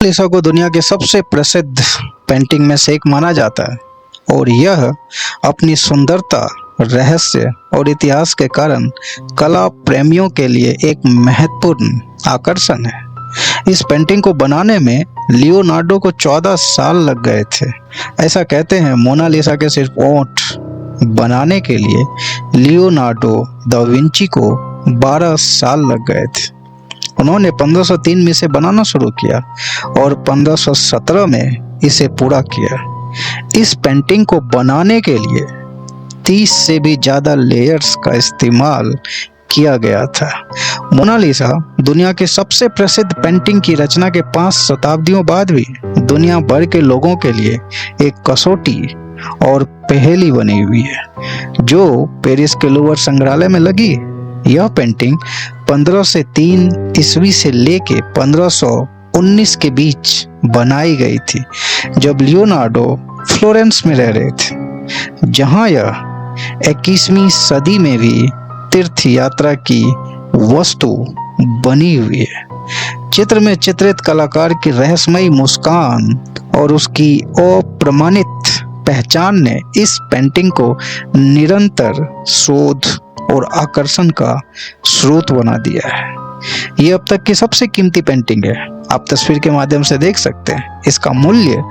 Mona Lisa को दुनिया के सबसे प्रसिद्ध पेंटिंग में से एक माना जाता है और यह अपनी सुंदरता, रहस्य और इतिहास के कारण कला प्रेमियों के लिए एक महत्वपूर्ण आकर्षण है। इस पेंटिंग को बनाने में लियोनार्डो को 14 साल लग गए थे। ऐसा कहते हैं मोनालिसा के सिर्फ ओंठ बनाने के लिए लियोनार्डो दा विंची को 12 साल लग गए थे। उन्होंने 1503 में इसे बनाना शुरू किया और 1517 में इसे पूरा किया। इस पेंटिंग को बनाने के लिए 30 से भी ज़्यादा लेयर्स का इस्तेमाल किया गया था। मोनालिसा दुनिया के सबसे प्रसिद्ध पेंटिंग की रचना के 5 शताब्दियों बाद भी दुनिया भर के लोगों के लिए एक कसौटी और पहेली बनी हुई है, जो पेरिस के लूवर संग्रहालय में लगी। यह पेंटिंग 1503 ईस्वी से लेके 1519 के बीच बनाई गई थी, जब लियोनार्डो फ्लोरेंस में रह रहे थे, जहां यह 21वीं सदी में भी तीर्थ यात्रा की वस्तु बनी हुई है। चित्र में चित्रित कलाकार की रहस्यमयी मुस्कान और उसकी अप्रमाणित पहचान ने इस पेंटिंग को निरंतर शोध और आकर्षण का स्रोत बना दिया है। ये अब तक की सबसे कीमती पेंटिंग है। आप तस्वीर के माध्यम से देख सकते हैं। इसका मूल्य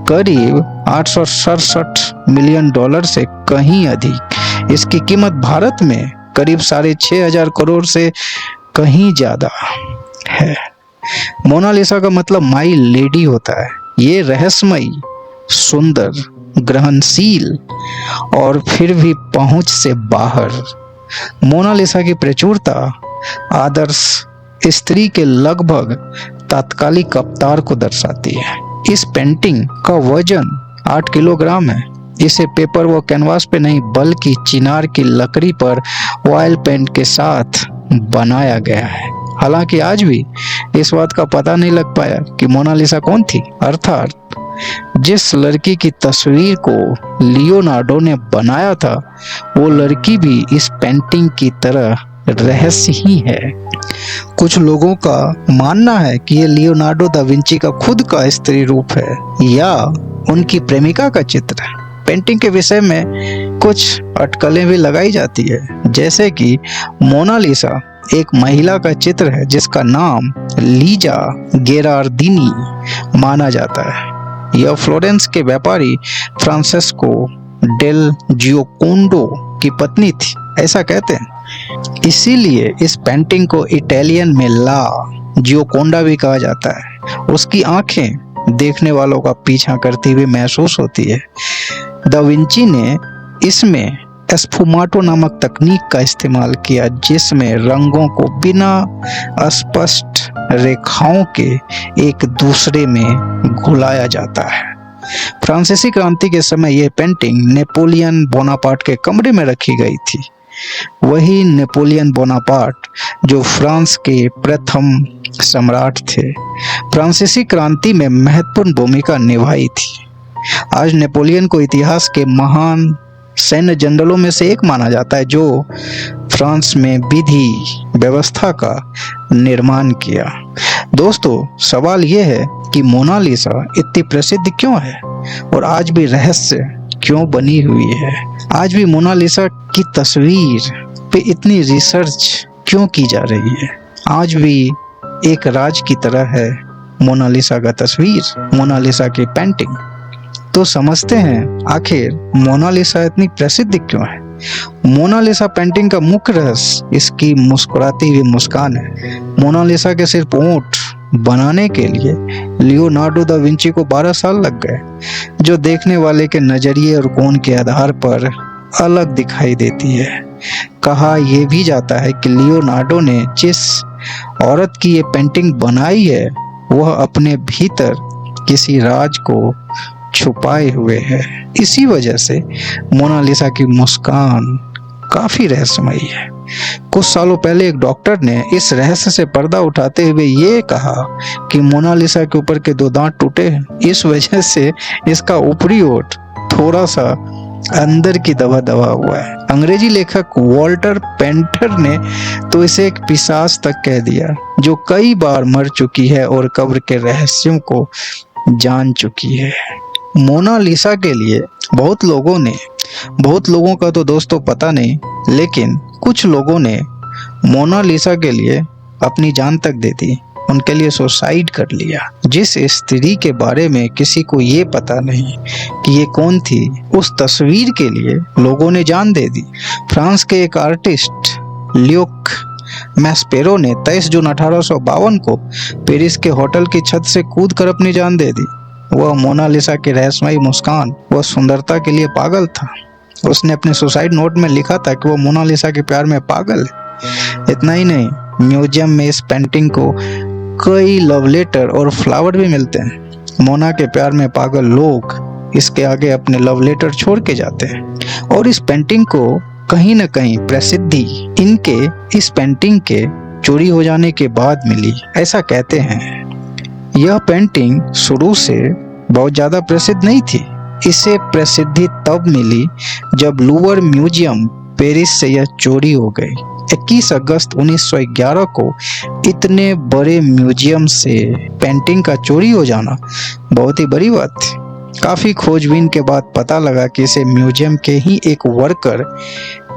करीब 867 मिलियन डॉलर से कहीं अधिक। इसकी कीमत भारत में करीब 6,500 करोड़ से कहीं ज्यादा है। मोनालिसा का मतलब माई लेडी होता है। ये रहस्यमयी, सुंदर, ग्रहणशील और फिर भी पहुंच से बाहर। मोनालिसा की प्रचुरता आदर्श स्त्री के लगभग तात्कालिक अवतार को दर्शाती है। इस पेंटिंग का वजन 8 किलोग्राम है। इसे पेपर व कैनवास पे नहीं बल्कि चिनार की लकड़ी पर ऑयल पेंट के साथ बनाया गया है। हालांकि आज भी इस बात का पता नहीं लग पाया कि मोनालिसा कौन थी, अर्थात जिस लड़की की तस्वीर को लियोनार्डो ने बनाया था वो लड़की भी इस पेंटिंग की तरह रहस्य ही है। कुछ लोगों का मानना है कि ये लियोनार्डो दा विंची का खुद का स्त्री रूप है या उनकी प्रेमिका का चित्र है। पेंटिंग के विषय में कुछ अटकलें भी लगाई जाती है, जैसे कि मोनालिसा एक महिला का चित्र है जिसका नाम लीजा गेरार्दिनी माना जाता है। यह फ्लोरेंस के व्यापारी फ्रांसेस्को डेल जियोकोंडो की पत्नी थी, ऐसा कहते हैं। इसीलिए इस पेंटिंग को इटालियन में ला जियोकोंडा भी कहा जाता है। उसकी आंखें देखने वालों का पीछा करती हुई महसूस होती है। दा विंची ने इसमें एस्फुमाटो नामक तकनीक का इस्तेमाल किया, जिसमें रंगों को बिना स्पष्ट रेखाओं के एक दूसरे में घुलाया जाता है। फ्रांसीसी क्रांति के समय यह पेंटिंग नेपोलियन बोनापार्ट के कमरे में रखी गई थी। वही नेपोलियन बोनापार्ट जो फ्रांस के प्रथम सम्राट थे, फ्रांसीसी क्रांति में महत्वपूर्ण भूमिका निभाई थी। आज नेपोलियन को इतिहास के महान सैन्य जनरलों में से एक माना जाता है, जो फ्रांस में विधि व्यवस्था का निर्माण किया। दोस्तों, सवाल यह है कि मोनालिसा इतनी प्रसिद्ध क्यों है और आज भी रहस्य क्यों बनी हुई है? आज भी मोनालिसा की तस्वीर पे इतनी रिसर्च क्यों की जा रही है? आज भी एक राज की तरह है मोनालिसा का तस्वीर, मोनालिसा की पेंटिंग। तो समझते हैं आखिर मोनालिसा इतनी प्रसिद्ध क्यों है। मोनालिसा पेंटिंग का मुख्य रहस्य इसकी मुस्कुराती हुई मुस्कान है। मोनालिसा के सिर्फ ओंठ बनाने के लिए लियोनार्डो दा विंची को 12 साल लग गए, जो देखने वाले के नजरिए और गुण के आधार पर अलग दिखाई देती है। कहा यह भी जाता है कि लियोनार्डो ने जिस औरत की ये पेंटिंग बनाई है वह अपने भीतर किसी राज को छुपाए हुए है। इसी वजह से मोनालिसा की मुस्कान काफी रहस्यमयी है। कुछ सालों पहले एक डॉक्टर ने इस रहस्य से पर्दा उठाते हुए ये कहा कि मोनालिसा के ऊपर के 2 दांत टूटे हैं। इस वजह से इसका ऊपरी ओठ थोड़ा सा अंदर की दवा दवा हुआ है। अंग्रेजी लेखक वॉल्टर पेंटर ने तो इसे एक पिशाच तक कह दिया, जो कई बार मर चुकी है और कब्र के रहस्यों को जान चुकी है। मोनालिसा के लिए बहुत लोगों का तो दोस्तों पता नहीं, लेकिन कुछ लोगों ने मोनालिसा के लिए अपनी जान तक दे दी, उनके लिए सुसाइड कर लिया। जिस स्त्री के बारे में किसी को ये पता नहीं कि ये कौन थी, उस तस्वीर के लिए लोगों ने जान दे दी। फ्रांस के एक आर्टिस्ट ल्यूक मैस्पेरो ने 23 जून 1852 को पेरिस के होटल की छत से कूदकर अपनी जान दे दी। वह मोनालिसा की रहस्यमयी मुस्कान, वह सुंदरता के लिए पागल था। उसने अपने सुसाइड नोट में लिखा था कि वो मोनालिसा के प्यार में पागल है। इतना ही नहीं, म्यूजियम में इस पेंटिंग को कई लव लेटर और फ्लावर भी मिलते हैं। मोना के प्यार में पागल लोग इसके आगे अपने लव लेटर छोड़ के जाते हैं। और इस पेंटिंग को कहीं न कहीं प्रसिद्धि इनके इस पेंटिंग के चोरी हो जाने के बाद मिली, ऐसा कहते हैं। यह पेंटिंग शुरू से बहुत ज्यादा प्रसिद्ध नहीं थी। इसे प्रसिद्धि तब मिली जब लूवर म्यूजियम पेरिस से यह चोरी हो गई। 21 अगस्त 1911 को इतने बड़े म्यूजियम से पेंटिंग का चोरी हो जाना बहुत ही बड़ी बात थी। काफी खोजबीन के बाद पता लगा कि इसे म्यूजियम के ही एक वर्कर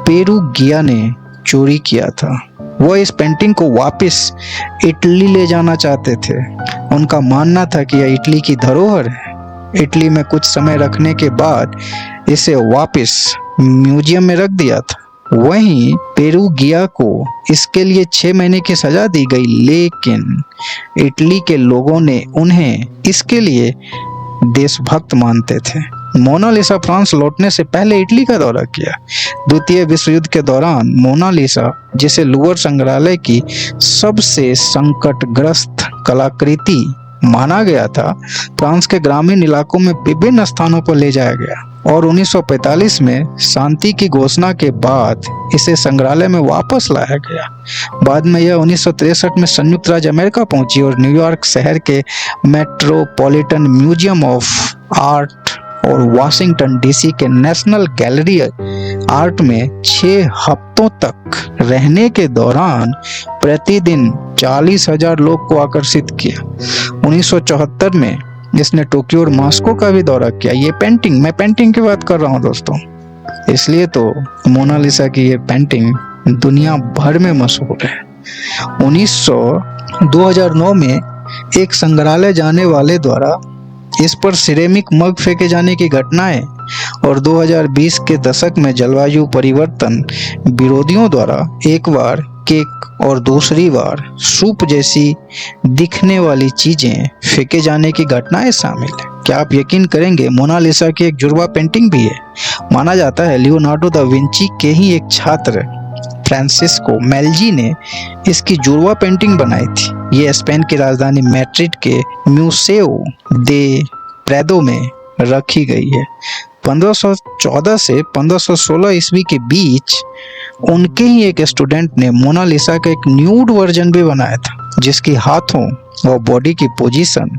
पेरुगिया ने चोरी किया था। वह इस पेंटिंग को वापस इटली ले जाना चाहते थे। उनका मानना था कि यह इटली की धरोहर है। इटली में कुछ समय रखने के बाद इसे वापस म्यूजियम में रख दिया था। वहीं पेरुगिया को इसके लिए 6 महीने की सजा दी गई, लेकिन इटली के लोगों ने उन्हें इसके लिए देशभक्त मानते थे। मोनालिसा फ्रांस लौटने से पहले इटली का दौरा किया। द्वितीय विश्व युद्ध के दौरान मोनालिसा, जिसे लूवर संग्रहालय की सबसे संकटग्रस्त कलाकृति माना गया था, फ्रांस के ग्रामीण इलाकों में विभिन्न स्थानों पर ले जाया गया और 1945 में शांति की घोषणा के बाद इसे संग्रहालय में वापस लाया गया। बाद में यह 1963 में संयुक्त राज्य अमेरिका पहुंची और न्यूयॉर्क शहर के मेट्रोपॉलिटन म्यूजियम ऑफ आर्ट और वाशिंगटन डीसी के नेशनल गैलरी आर्ट में 6 हफ्तों तक रहने के दौरान प्रतिदिन 40,000 लोग को आकर्षित किया। 1974 में इसने टोक्यो और मॉस्को का भी दौरा किया। ये पेंटिंग, मैं पेंटिंग की बात कर रहा हूँ दोस्तों, इसलिए तो मोनालिसा की ये पेंटिंग दुनिया भर में मशहूर है। 2009 में एक संग्रहालय जाने वाले द्वारा इस पर सिरेमिक मग फेंके जाने की घटनाएं और 2020 के दशक में जलवायु परिवर्तन विरोधियों द्वारा एक बार केक और दूसरी बार सूप जैसी दिखने वाली चीजें फेंके जाने की घटनाएं शामिल है। क्या आप यकीन करेंगे, मोनालिसा की एक जुड़वा पेंटिंग भी है। माना जाता है लियोनार्डो दा विंची के ही एक छात्र फ्रांसिस्को मेल्जी ने इसकी जुड़वा पेंटिंग बनाई थी। ये स्पेन की राजधानी मैड्रिड के म्यूसेओ दे प्रेदो में रखी गई है। 1514 से 1516 ईस्वी के बीच उनके ही एक स्टूडेंट ने मोनालिसा का एक न्यूड वर्जन भी बनाया था, जिसकी हाथों व बॉडी की पोजीशन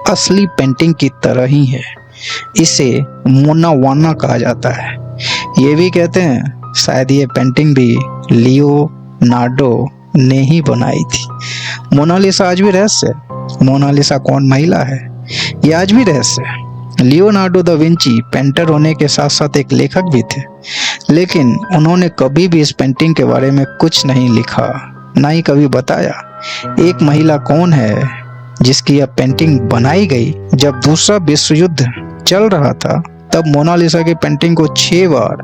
असली पेंटिंग की तरह ही है। इसे मोना वाना कहा जाता है। ये भी कहते हैं शायद ये पेंटिंग भी लियोनार्डो ने ही बनाई थी। मोनालिसा आज भी रहस्य है। मोनालिसा कौन महिला है, ये आज भी रहस्य है। लियोनार्डो दा विंची पेंटर होने के साथ साथ एक लेखक भी थे, लेकिन उन्होंने कभी भी इस पेंटिंग के बारे में कुछ नहीं लिखा, ना ही कभी बताया। एक महिला कौन है जिसकी यह पेंटिंग बनाई गई? जब दूसरा विश्व युद्ध चल रहा था तब मोनालिसा की पेंटिंग को 6 बार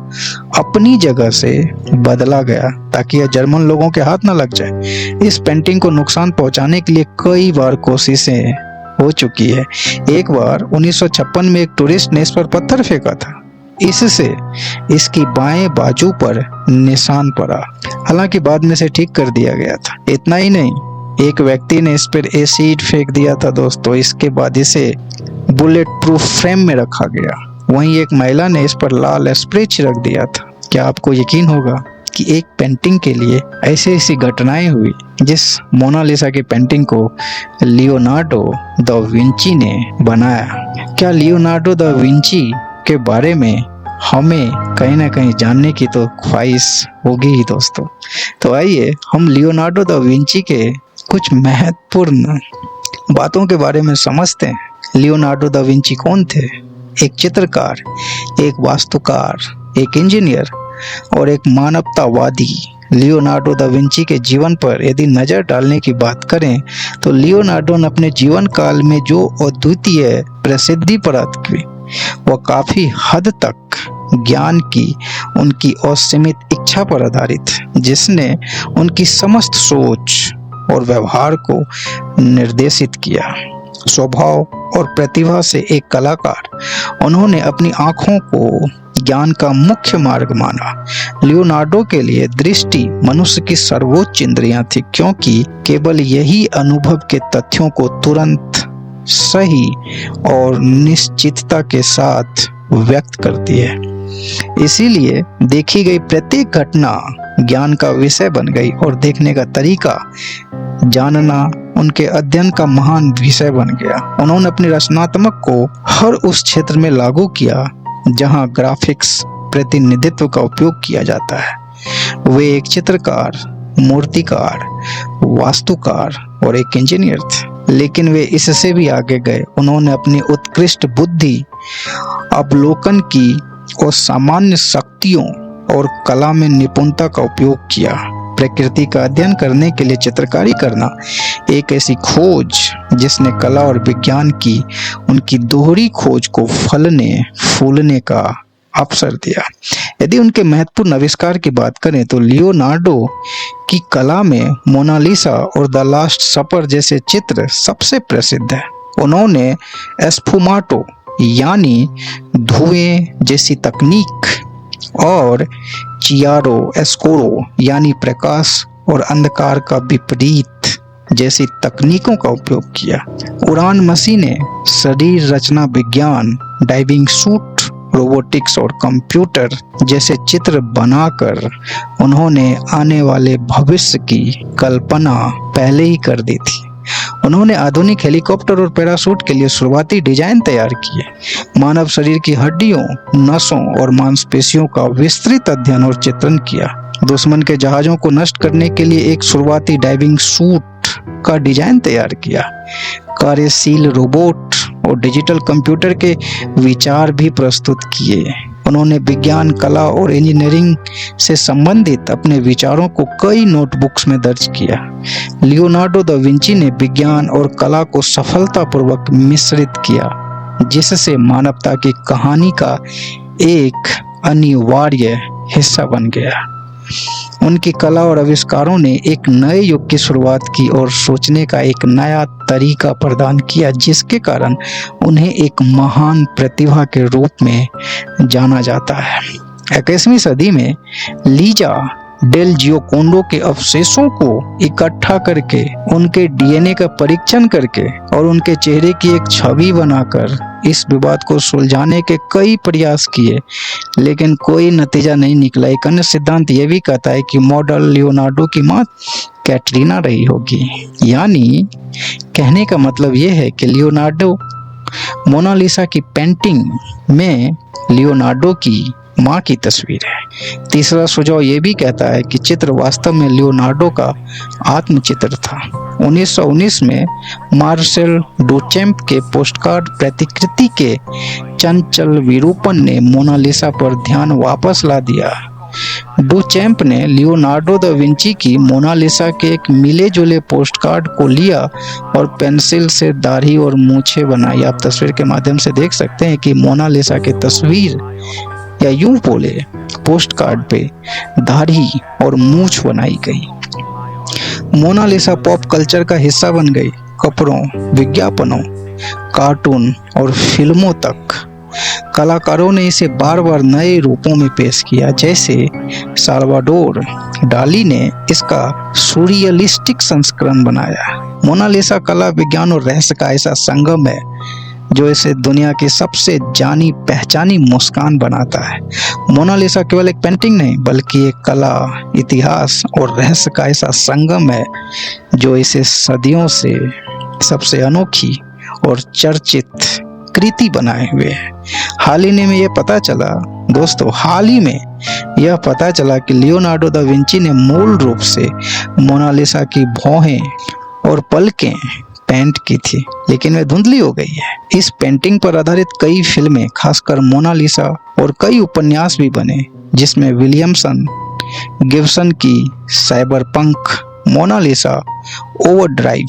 अपनी जगह से बदला गया ताकि यह जर्मन लोगों के हाथ न लग जाए। इस पेंटिंग को नुकसान पहुंचाने के लिए कई बार कोशिशें हो चुकी है। एक बार 1956 में एक टूरिस्ट ने इस पर पत्थर फेंका था, इससे इसकी बाएं बाजू पर निशान पड़ा, हालांकि बाद में से ठीक कर दिया गया था। इतना ही नहीं, एक व्यक्ति ने इस पर एसिड फेंक दिया था दोस्तों। इसके बाद इसे बुलेट प्रूफ फ्रेम में रखा गया। वहीं एक महिला ने इस पर लाल स्प्रे छिड़क दिया था। क्या आपको यकीन होगा कि एक पेंटिंग के लिए ऐसी घटनाएं हुई? जिस मोनालिसा की पेंटिंग को लियोनार्डो दा विंची ने बनाया। क्या लियोनार्डो दा विंची के बारे में हमें कहीं ना कहीं जानने की तो ख्वाहिश होगी ही दोस्तों। तो आइए हम लियोनार्डो दा विंची के कुछ महत्वपूर्ण बातों के बारे में समझते हैं। लियोनार्डो दा विंची कौन थे? एक चित्रकार, एक वास्तुकार, एक इंजीनियर और एक मानवतावादी। लियोनार्डो दा विंची के जीवन पर यदि नज़र डालने की बात करें तो लियोनार्डो ने अपने जीवन काल में जो अद्वितीय प्रसिद्धि प्राप्त की वह काफ़ी हद तक ज्ञान की उनकी असीमित इच्छा पर आधारित, जिसने उनकी समस्त सोच और व्यवहार को निर्देशित किया। स्वभाव और प्रतिभा से एक कलाकार, उन्होंने अपनी आंखों को ज्ञान का मुख्य मार्ग माना। लियोनार्डो के लिए दृष्टि मनुष्य की सर्वोच्च इंद्रियां थी, क्योंकि केवल यही अनुभव के तथ्यों को तुरंत, सही और निश्चितता के साथ व्यक्त करती है। इसीलिए देखी गई प्रत्येक घटना ज्ञान का विषय बन गई और देखने का तरीका, जानना, उनके अध्ययन का महान विषय बन गया। उन्होंने अपनी रचनात्मक को हर उस क्षेत्र में लागू किया जहां ग्राफिक्स प्रतिनिधित्व का उपयोग किया जाता है। वे एक चित्रकार, मूर्तिकार, वास्तुकार और एक इंजीनियर थे, लेकिन वे इससे भी आगे गए। उन्होंने अपनी उत्कृष्ट बुद्धि, अवलोकन की और सामान्य शक्तियों और कला में निपुणता का उपयोग किया। प्रकृति का अध्ययन करने के लिए चित्रकारी करना एक ऐसी खोज जिसने कला और विज्ञान की उनकी दोहरी खोज को फलने फूलने का अवसर दिया। यदि उनके महत्वपूर्ण आविष्कार की बात करें तो लियोनार्डो की कला में मोनालिसा और द लास्ट सपर जैसे चित्र सबसे प्रसिद्ध है। उन्होंने एस्फुमाटो यानी धुएं जैसी तकनीक और चियारो एस्कोरो यानी प्रकाश और अंधकार का विपरीत जैसी तकनीकों का उपयोग किया। उड़ान मशीनें, शरीर रचना विज्ञान, डाइविंग सूट, रोबोटिक्स और कंप्यूटर जैसे चित्र बनाकर उन्होंने आने वाले भविष्य की कल्पना पहले ही कर दी थी। उन्होंने आधुनिक हेलीकॉप्टर और पैराशूट के लिए शुरुआती डिजाइन तैयार किए। मानव शरीर की हड्डियों, नसों और मांसपेशियों का विस्तृत अध्ययन और चित्रण किया। दुश्मन के जहाजों को नष्ट करने के लिए एक शुरुआती डाइविंग सूट का डिजाइन तैयार किया। कार्यशील रोबोट और डिजिटल कंप्यूटर के विचार भी प्रस्तुत किए। उन्होंने विज्ञान, कला और इंजीनियरिंग से संबंधित अपने विचारों को कई नोटबुक्स में दर्ज किया। लियोनार्डो दा विंची ने विज्ञान और कला को सफलतापूर्वक मिश्रित किया, जिससे मानवता की कहानी का एक अनिवार्य हिस्सा बन गया। उनकी कला और आविष्कारों ने एक नए युग की शुरुआत की और सोचने का एक नया तरीका प्रदान किया, जिसके कारण उन्हें एक महान प्रतिभा के रूप में जाना जाता है। 21वीं सदी में लीजा डेल जियोकोंडो के अवशेषों को इकट्ठा करके, उनके डीएनए का परीक्षण करके और उनके चेहरे की एक छवि बनाकर इस विवाद को सुलझाने के कई प्रयास किए, लेकिन कोई नतीजा नहीं निकला। एक अन्य सिद्धांत यह भी कहता है कि मॉडल लियोनार्डो की मां कैटरीना रही होगी। यानी कहने का मतलब यह है कि लियोनार्डो मोनालिसा की पेंटिंग में लियोनार्डो की मां की तस्वीर है। तीसरा सुझाव यह भी कहता है कि चित्र वास्तव में लियोनार्डो का आत्मचित्र था। 1919 में मार्सेल डुचैम्प के पोस्टकार्ड प्रतिकृति के चंचल विरूपण ने मोनालिसा पर ध्यान वापस ला दिया। डुचैम्प ने लियोनार्डो दा विंची की मोनालिसा के एक मिले जुले पोस्टकार्ड को लिया और पेंसिल से दाढ़ी और मूछें बनाई। आप तस्वीर के माध्यम से देख सकते हैं कि मोनालिसा की तस्वीर, या यूं बोले पोस्टकार्ड पे दाढ़ी और मूछ बनाई गई। मोनालिसा पॉप कल्चर का हिस्सा बन गई। कपड़ों, विज्ञापनों, कार्टून और फिल्मों तक कलाकारों ने इसे बार बार नए रूपों में पेश किया। जैसे साल्वाडोर डाली ने इसका सूरियलिस्टिक संस्करण बनाया। मोनालिसा कला, विज्ञान और रहस्य का ऐसा संगम है जो इसे दुनिया की सबसे जानी पहचानी मुस्कान बनाता है। मोनालिसा केवल एक पेंटिंग नहीं, बल्कि एक कला, इतिहास और रहस्य का ऐसा संगम है जो इसे सदियों से सबसे अनोखी और चर्चित कृति बनाए हुए है। हाल ही में यह पता चला दोस्तों हाल ही में यह पता चला कि लियोनार्डो दा विंची ने मूल रूप से मोनालिसा की भौहें और पलकें पेंट की थी, लेकिन वह धुंधली हो गई है। इस पेंटिंग पर आधारित कई फिल्में, खासकर मोनालिसा, और कई उपन्यास भी बने, जिसमें विलियमसन गिब्सन की साइबरपंक मोनालिसा ओवरड्राइव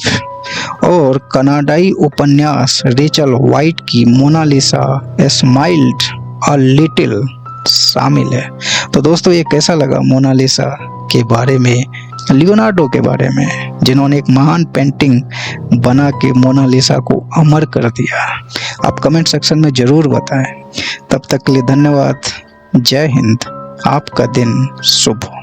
और कनाडाई उपन्यास रेचल व्हाइट की मोनालिसा स्माइल्ड अ लिटिल शामिल है। तो दोस्तों ये कैसा लगा मोनालिसा के बारे में, लियोनार्डो के बारे में, जिन्होंने एक महान पेंटिंग बना के मोनालिसा को अमर कर दिया। आप कमेंट सेक्शन में जरूर बताएं। तब तक के लिए धन्यवाद। जय हिंद। आपका दिन शुभ हो।